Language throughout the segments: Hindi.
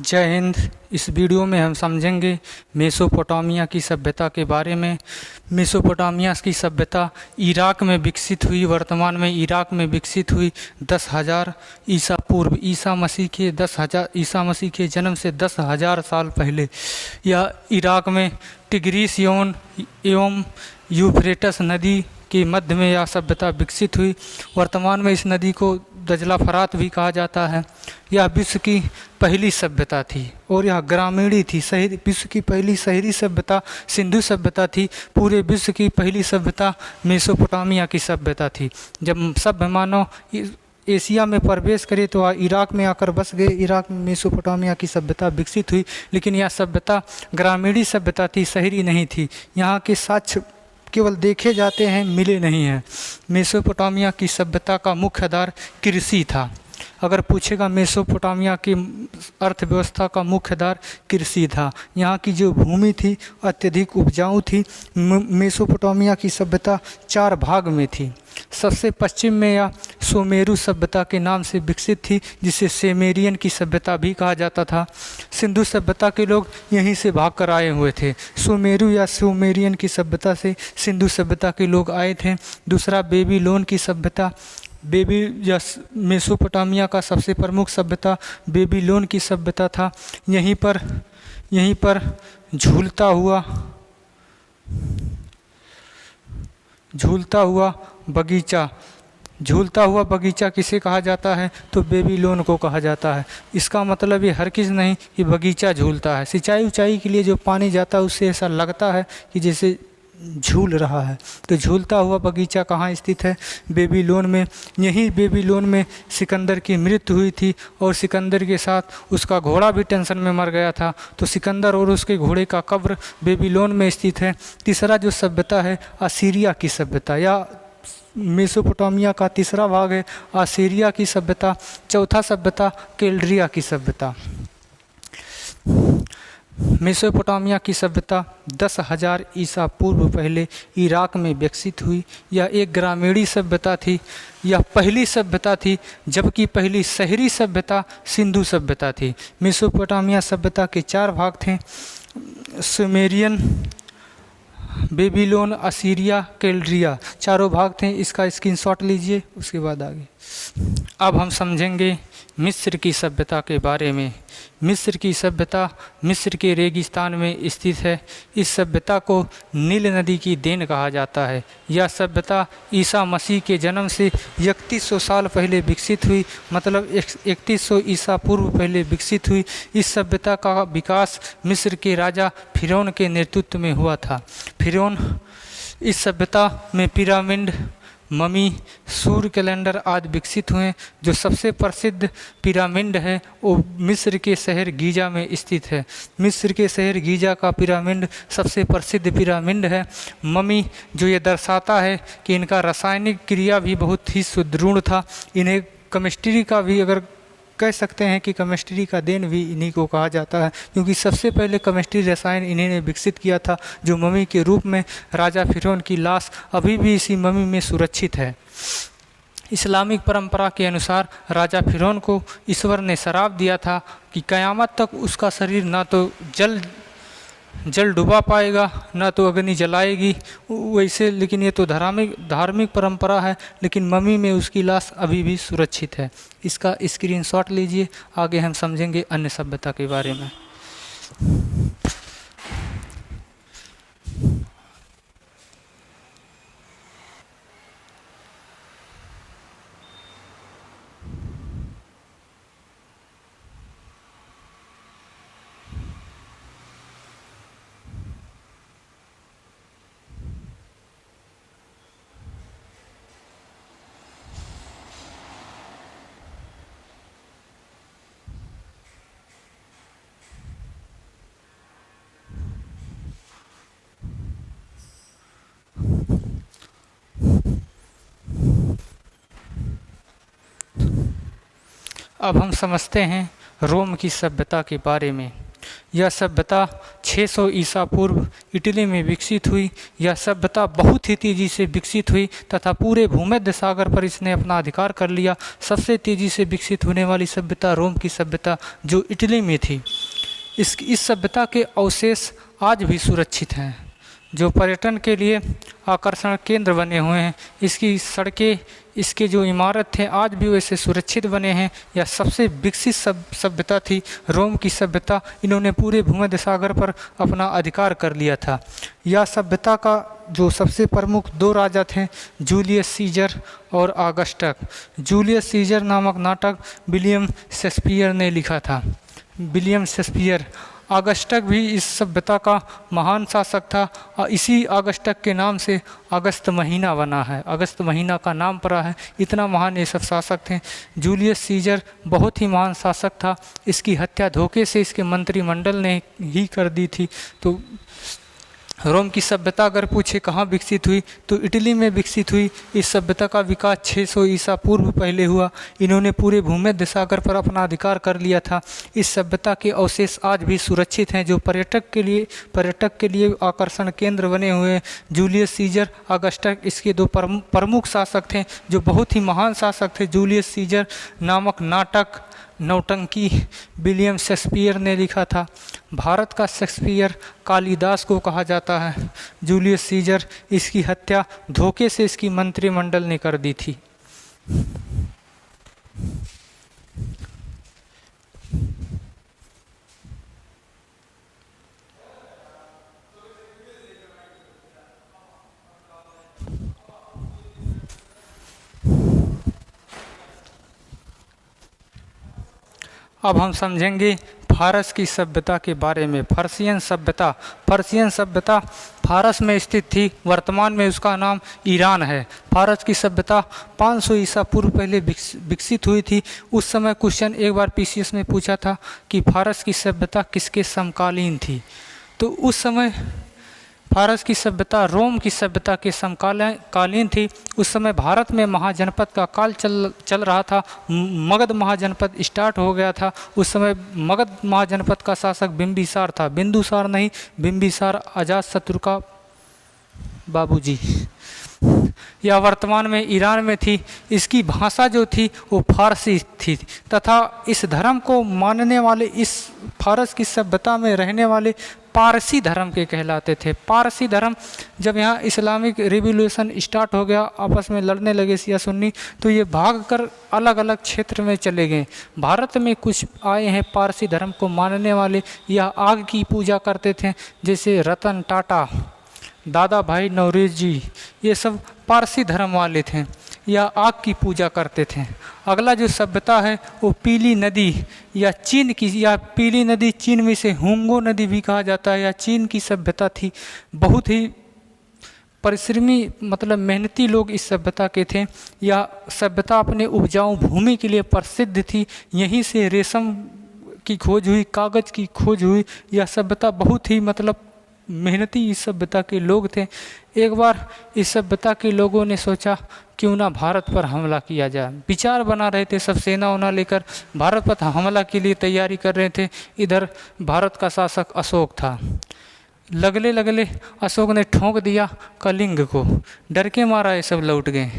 जय हिंद। इस वीडियो में हम समझेंगे मेसोपोटामिया की सभ्यता के बारे में। मेसोपोटामिया की सभ्यता इराक में विकसित हुई, वर्तमान में इराक में विकसित हुई 10,000 ईसा पूर्व, ईसा मसीह के जन्म से 10,000 साल पहले। यह इराक में टिग्रिस एवं यूफ्रेटस नदी के मध्य में यह सभ्यता विकसित हुई। वर्तमान में इस नदी को दजला फरात भी कहा जाता है। यह विश्व की पहली सभ्यता थी और यह ग्रामीणी थी। विश्व की पहली शहरी सभ्यता सिंधु सभ्यता थी। पूरे विश्व की पहली सभ्यता मेसोपोटामिया की सभ्यता थी। जब सभ्य मानव एशिया में प्रवेश करे तो इराक में आकर बस गए। इराक में मेसोपोटामिया की सभ्यता विकसित हुई, लेकिन यह सभ्यता ग्रामीणी सभ्यता थी, शहरी नहीं थी। यहाँ के साक्ष्य केवल देखे जाते हैं, मिले नहीं हैं। मेसोपोटामिया की सभ्यता का मुख्य आधार कृषि था। अगर पूछेगा मेसोपोटामिया की अर्थव्यवस्था का मुख्य आधार कृषि था। यहाँ की जो भूमि थी अत्यधिक उपजाऊ थी। मेसोपोटामिया की सभ्यता 4 भाग में थी। सबसे पश्चिम में यह सुमेरु सभ्यता के नाम से विकसित थी, जिसे सेमेरियन की सभ्यता भी कहा जाता था। सिंधु सभ्यता के लोग यहीं से भागकर आए हुए थे। सुमेरु या सुमेरियन की सभ्यता से सिंधु सभ्यता के लोग आए थे। दूसरा बेबीलोन की सभ्यता, मेसोपोटामिया का सबसे प्रमुख सभ्यता बेबीलोन की सभ्यता था। यहीं पर झूलता हुआ बगीचा किसे कहा जाता है? तो बेबीलोन को कहा जाता है। इसका मतलब ये हर किस नहीं कि बगीचा झूलता है। सिंचाई उचाई के लिए जो पानी जाता है उससे ऐसा लगता है कि जैसे झूल रहा है। तो झूलता हुआ बगीचा कहाँ स्थित है? बेबीलोन में। यहीं बेबीलोन में सिकंदर की मृत्यु हुई थी और सिकंदर के साथ उसका घोड़ा भी टेंशन में मर गया था। तो सिकंदर और उसके घोड़े का कब्र बेबीलोन में स्थित है। तीसरा जो सभ्यता है असीरिया की सभ्यता, या मेसोपोटामिया का तीसरा भाग है असीरिया की सभ्यता। चौथा सभ्यता कैल्ड्रिया की सभ्यता। मेसोपोटामिया की सभ्यता 10,000 ईसा पूर्व पहले इराक में विकसित हुई। यह एक ग्रामीणी सभ्यता थी। यह पहली सभ्यता थी, जबकि पहली शहरी सभ्यता सिंधु सभ्यता थी। मेसोपोटामिया सभ्यता के 4 भाग थे, सुमेरियन, बेबीलोन, असीरिया, कैल्ड्रिया, चारों भाग थे। इसका स्क्रीनशॉट लीजिए, उसके बाद आगे। अब हम समझेंगे मिस्र की सभ्यता के बारे में। मिस्र की सभ्यता मिस्र के रेगिस्तान में स्थित है। इस सभ्यता को नील नदी की देन कहा जाता है। यह सभ्यता ईसा मसीह के जन्म से 3100 साल पहले विकसित हुई, मतलब 3100 ईसा पूर्व पहले विकसित हुई। इस सभ्यता का विकास मिस्र के राजा फिरौन के नेतृत्व में हुआ था। इस सभ्यता में पिरामिड, ममी, सूर्य कैलेंडर आदि विकसित हुए। जो सबसे प्रसिद्ध पिरामिड है वो मिस्र के शहर गीजा में स्थित है। मिस्र के शहर गीजा का पिरामिड सबसे प्रसिद्ध पिरामिड है। ममी, जो ये दर्शाता है कि इनका रासायनिक क्रिया भी बहुत ही सुदृढ़ था। इन्हें केमिस्ट्री का भी अगर कह सकते हैं कि केमिस्ट्री का देन भी इन्हीं को कहा जाता है, क्योंकि सबसे पहले केमिस्ट्री रसायन इन्हीं ने विकसित किया था। जो ममी के रूप में राजा फिरौन की लाश अभी भी इसी ममी में सुरक्षित है। इस्लामिक परंपरा के अनुसार राजा फिरौन को ईश्वर ने श्राप दिया था कि क़यामत तक उसका शरीर ना तो जल डुबा पाएगा, ना तो अग्नि जलाएगी वैसे। लेकिन ये तो धार्मिक परंपरा है, लेकिन ममी में उसकी लाश अभी भी सुरक्षित है। इसका स्क्रीनशॉट लीजिए, आगे हम समझेंगे अन्य सभ्यता के बारे में। अब हम समझते हैं रोम की सभ्यता के बारे में। यह सभ्यता 600 ईसा पूर्व इटली में विकसित हुई। यह सभ्यता बहुत ही तेज़ी से विकसित हुई तथा पूरे भूमध्य सागर पर इसने अपना अधिकार कर लिया। सबसे तेज़ी से विकसित होने वाली सभ्यता रोम की सभ्यता जो इटली में थी। इस सभ्यता के अवशेष आज भी सुरक्षित हैं, जो पर्यटन के लिए आकर्षण केंद्र बने हुए हैं। इसकी सड़कें, इसके जो इमारत थे आज भी वैसे सुरक्षित बने हैं। यह सबसे विकसित सभ्यता थी रोम की सभ्यता। इन्होंने पूरे भूमध्य सागर पर अपना अधिकार कर लिया था। यह सभ्यता का जो सबसे प्रमुख दो राजा थे, जूलियस सीजर और ऑगस्टस। जूलियस सीजर नामक नाटक विलियम शेक्सपियर ने लिखा था। William Shakespeare. ऑगस्टस भी इस सभ्यता का महान शासक था और इसी ऑगस्टस के नाम से अगस्त महीना बना है, अगस्त महीना का नाम पड़ा है। इतना महान ये सब शासक थे। जूलियस सीजर बहुत ही महान शासक था। इसकी हत्या धोखे से इसके मंत्रिमंडल ने ही कर दी थी। तो रोम की सभ्यता अगर पूछे कहाँ विकसित हुई तो इटली में विकसित हुई। इस सभ्यता का विकास 600 ईसा पूर्व पहले हुआ। इन्होंने पूरे भूमध्य सागर पर अपना अधिकार कर लिया था। इस सभ्यता के अवशेष आज भी सुरक्षित हैं, जो पर्यटक के लिए आकर्षण केंद्र बने हुए हैं। जूलियस सीजर, ऑगस्टस इसके दो प्रमुख शासक थे जो बहुत ही महान शासक थे। जूलियस सीजर नामक नाटक नौटंकी विलियम शेक्सपियर ने लिखा था। भारत का शेक्सपियर कालिदास को कहा जाता है। जूलियस सीजर, इसकी हत्या धोखे से इसकी मंत्रिमंडल ने कर दी थी। अब हम समझेंगे फारस की सभ्यता के बारे में। पर्शियन सभ्यता फारस में स्थित थी। वर्तमान में उसका नाम ईरान है। फारस की सभ्यता 500 ईसा पूर्व पहले विकसित हुई थी। उस समय क्वेश्चन एक बार पीसीएस में पूछा था कि फारस की सभ्यता किसके समकालीन थी। तो उस समय फारस की सभ्यता रोम की सभ्यता के समकालीन थी। उस समय भारत में महाजनपद का काल चल रहा था। मगध महाजनपद स्टार्ट हो गया था। उस समय मगध महाजनपद का शासक बिंबिसार था। बिंदुसार नहीं, बिंबिसार अजातशत्रु का बाबूजी। यह वर्तमान में ईरान में थी। इसकी भाषा जो थी वो फारसी थी तथा इस धर्म को मानने वाले, इस फारस की सभ्यता में रहने वाले पारसी धर्म के कहलाते थे। पारसी धर्म, जब यहाँ इस्लामिक रिवॉल्यूशन स्टार्ट हो गया, आपस में लड़ने लगे शिया सुन्नी, तो ये भाग कर अलग अलग क्षेत्र में चले गए। भारत में कुछ आए हैं पारसी धर्म को मानने वाले। यह आग की पूजा करते थे, जैसे रतन टाटा, दादा भाई नौरोजी जी, ये सब पारसी धर्म वाले थे। या आग की पूजा करते थे। अगला जो सभ्यता है वो पीली नदी या चीन की, या पीली नदी चीन में से हुंगो नदी भी कहा जाता है, या चीन की सभ्यता थी। बहुत ही परिश्रमी मतलब मेहनती लोग इस सभ्यता के थे। यह सभ्यता अपने उपजाऊ भूमि के लिए प्रसिद्ध थी। यहीं से रेशम की खोज हुई, कागज़ की खोज हुई। यह सभ्यता बहुत ही मतलब मेहनती इस सभ्यता के लोग थे। एक बार इस सभ्यता के लोगों ने सोचा क्यों ना भारत पर हमला किया जाए। विचार बना रहे थे, सब सेना उना लेकर भारत पर हमला के लिए तैयारी कर रहे थे। इधर भारत का शासक अशोक था। लगले अशोक ने ठोंक दिया कलिंग को, डर के मारा ये सब लौट गए।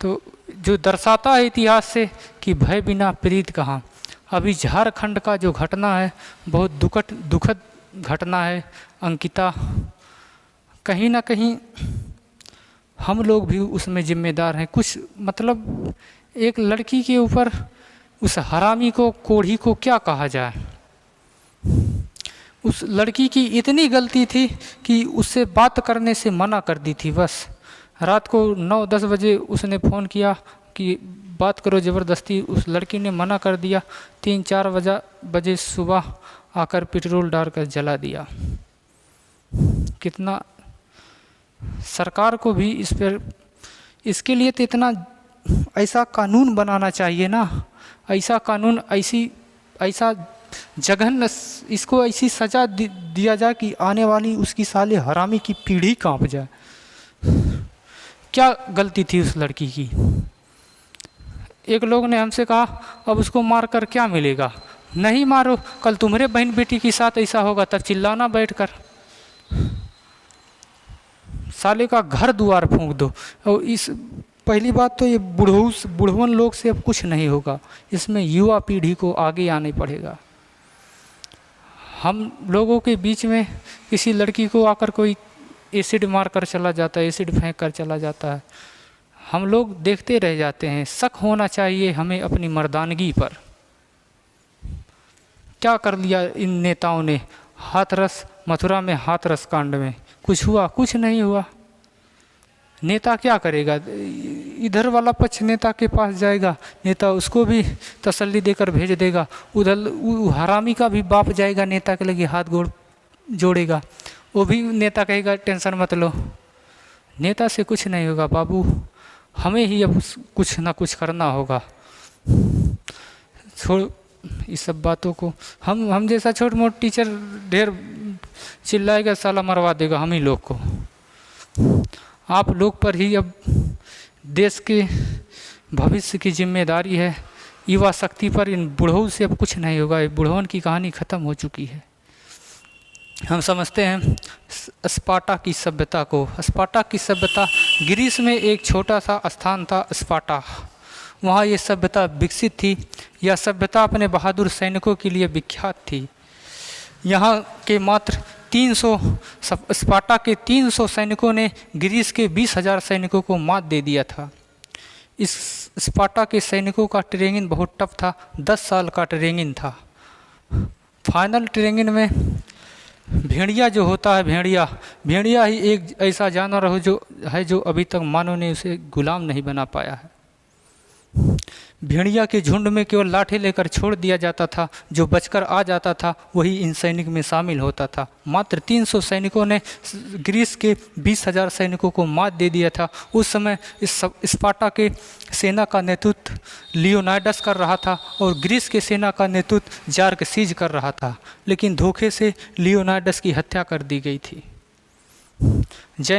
तो जो दर्शाता है इतिहास से कि भय बिना प्रीत कहाँ। अभी झारखंड का जो घटना है बहुत दुखद घटना है। अंकिता, कहीं ना कहीं हम लोग भी उसमें जिम्मेदार हैं। कुछ मतलब एक लड़की के ऊपर उस हरामी को, कोढ़ी को क्या कहा जाए। उस लड़की की इतनी गलती थी कि उससे बात करने से मना कर दी थी। बस रात को 9-10 बजे उसने फ़ोन किया कि बात करो, ज़बरदस्ती उस लड़की ने मना कर दिया। 3-4 बजे सुबह आकर पेट्रोल डालकर जला दिया। कितना सरकार को भी इस पर, इसके लिए तो इतना ऐसा कानून बनाना चाहिए ना, ऐसा कानून, ऐसा जघन्य, इसको ऐसी सज़ा दिया जाए कि आने वाली उसकी साले हरामी की पीढ़ी कांप जाए। क्या गलती थी उस लड़की की। एक लोग ने हमसे कहा अब उसको मार कर क्या मिलेगा। नहीं मारो, कल तुम्हारे बहन बेटी के साथ ऐसा होगा तब चिल्लाना बैठकर। साले का घर द्वार फूंक दो। और इस पहली बात तो ये बुढ़वन लोग से अब कुछ नहीं होगा, इसमें युवा पीढ़ी को आगे आने पड़ेगा। हम लोगों के बीच में किसी लड़की को आकर कोई एसिड मार कर चला जाता है, एसिड फेंक कर चला जाता है, हम लोग देखते रह जाते हैं। शक होना चाहिए हमें अपनी मर्दानगी पर। क्या कर लिया इन नेताओं ने? हाथरस, मथुरा में हाथरस कांड में कुछ हुआ? कुछ नहीं हुआ। नेता क्या करेगा? इधर वाला पक्ष नेता के पास जाएगा, नेता उसको भी तसल्ली देकर भेज देगा। उधर हरामी का भी बाप जाएगा, नेता के लगे हाथ गोड़ जोड़ेगा, वो भी नेता कहेगा टेंशन मत लो। नेता से कुछ नहीं होगा बाबू, हमें ही अब कुछ ना कुछ करना होगा। छोड़ इस सब बातों को। हम जैसा छोट मोट टीचर ढेर चिल्लाएगा, साला मरवा देगा हम ही लोग को। आप लोग पर ही अब देश के भविष्य की जिम्मेदारी है। युवा शक्ति पर इन बुढ़ों से अब कुछ नहीं होगा। बुढ़वन की कहानी ख़त्म हो चुकी है। हम समझते हैं स्पार्टा की सभ्यता को। स्पार्टा की सभ्यता ग्रीस में एक छोटा सा स्थान था स्पार्टा, वहाँ ये सभ्यता विकसित थी। यह सभ्यता अपने बहादुर सैनिकों के लिए विख्यात थी। यहाँ के मात्र 300 स्पार्टा के 300 सैनिकों ने ग्रीस के 20,000 सैनिकों को मात दे दिया था। इस स्पार्टा के सैनिकों का ट्रेनिंग बहुत टफ था, 10 साल का ट्रेनिंग था। फाइनल ट्रेनिंग में भेड़िया जो होता है, भेड़िया ही एक ऐसा जानवर है जो अभी तक मानव ने उसे गुलाम नहीं बना पाया है। भेड़िया के झुंड में केवल लाठी लेकर छोड़ दिया जाता था, जो बचकर आ जाता था वही इन सैनिक में शामिल होता था। मात्र 300 सैनिकों ने ग्रीस के 20,000 सैनिकों को मात दे दिया था। उस समय इस स्पार्टा के सेना का नेतृत्व लियोनाइडस कर रहा था और ग्रीस के सेना का नेतृत्व जार्कसीज कर रहा था, लेकिन धोखे से लियोनाइडस की हत्या कर दी गई थी। जय